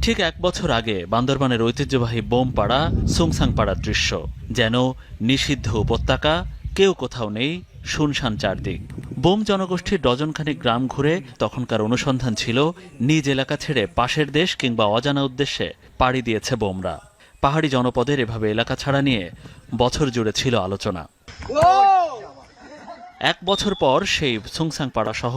ঠিক ১ বছর আগে বান্দরবানের ঐতিহ্যবাহী বোমপাড়া সুংসাংপাড়ার দৃশ্য যেন নিষিদ্ধ উপত্যকা, কেউ কোথাও নেই, শুনশান চারদিক। বোম জনগোষ্ঠীর ডজনখানিক গ্রাম ঘুরে তখনকার অনুসন্ধান ছিল নিজ এলাকা ছেড়ে পাশের দেশ কিংবা অজানা উদ্দেশ্যে পাড়ি দিয়েছে বোমরা। পাহাড়ি জনপদের এভাবে এলাকা ছাড়া নিয়ে বছর জুড়ে ছিল আলোচনা। ১ বছর পর সেই সুংসাংপাড়া সহ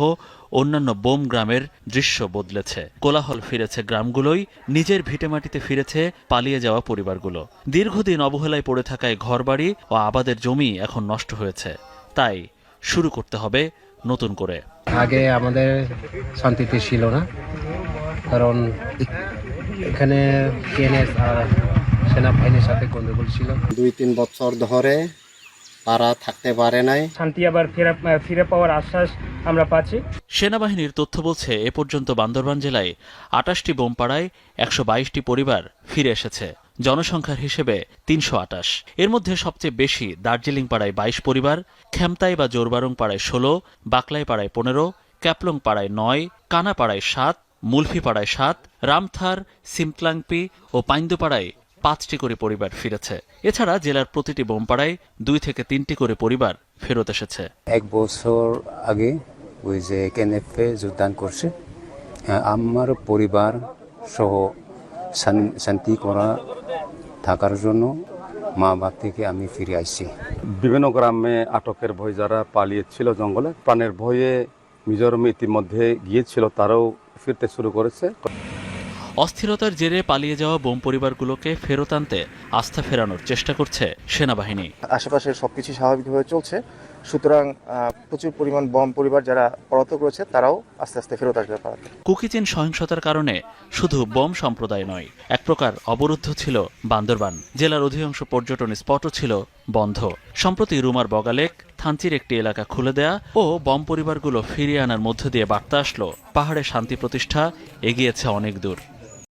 অন্যান্য বোম গ্রামের দৃশ্য বদলেছে। কোলাহল ফিরেছে গ্রামগুলোই, নিজের ভিটেমাটিতে ফিরেছে পালিয়ে যাওয়া পরিবারগুলো। দীর্ঘদিন অবহেলায় পড়ে থাকায় ঘরবাড়ি ও আবাদের জমি এখন নষ্ট হয়েছে। তাই শুরু করতে হবে নতুন করে। আগে আমাদের শান্তিতে ছিল না, কারণ এখানে টিএনএস আর সেনাবাহিনীর সাথে গন্ডগোল ছিল। ২-৩ বছর ধরে তারা থাকতে পারে নাই। শান্তি আবার ফিরে পাওয়ার আশ্বাস আমরা পাচ্ছি। সেনাবাহিনীর তথ্য বলছে এ পর্যন্ত বান্দরবান জেলায় ২৮টি বোমপাড়ায় ১২২টি পরিবার ফিরে এসেছে। জনসংখ্যার হিসেবে ৩২৮। এর মধ্যে সবচেয়ে বেশি দার্জিলিং পাড়ায় ২২ পরিবার, খেমতাই বা জোরবারং পাড়ায় ১৬, বাকলাই পাড়ায় ১৫, ক্যাপলং পাড়ায় ৯, কানা পাড়ায় ৭, মুলফি পাড়ায় ৭, রামথার, সিমতলাংপি ও পাইন্দুপাড়ায় ৫টি করে পরিবার ফিরেছে। এছাড়া জেলার প্রতিটি বোমপাড়ায় ২ থেকে ৩টি করে পরিবার ফেরত এসেছে। ১ বছর আগে ওই যে কেনেফে যোগদান করছে, আমার পরিবার সহ শান্তি করা থাকার জন্য মা বাপ থেকে আমি ফিরে আসছি। বিভিন্ন গ্রামে আটকের ভয় যারা পালিয়েছিল জঙ্গলে, প্রাণের ভয়ে মিজোরামে ইতিমধ্যে গিয়েছিল, তারাও ফিরতে শুরু করেছে। অস্থিরতার জেরে পালিয়ে যাওয়া বোম পরিবারগুলোকে ফেরত আনতে আস্থা ফেরানোর চেষ্টা করছে সেনাবাহিনী। আশেপাশে সবকিছু স্বাভাবিকভাবে চলছে, সুতরাং প্রচুর পরিমাণ বোম পরিবার যারা পলাতক রয়েছে তারাও আস্তে আস্তে ফেরত আসবে পাড়াতে। কুকিচিন সহিংসতার কারণে শুধু বোম সম্প্রদায় নয়, এক প্রকার অবরুদ্ধ ছিল বান্দরবান। জেলার অধিকাংশ পর্যটন স্পটও ছিল বন্ধ। সম্প্রতি রুমার বগালেক, থানচির একটি এলাকা খুলে দেয়া ও বম পরিবারগুলো ফিরিয়ে আনার মধ্য দিয়ে বার্তা আসলো পাহাড়ে শান্তি প্রতিষ্ঠা এগিয়েছে অনেক দূর।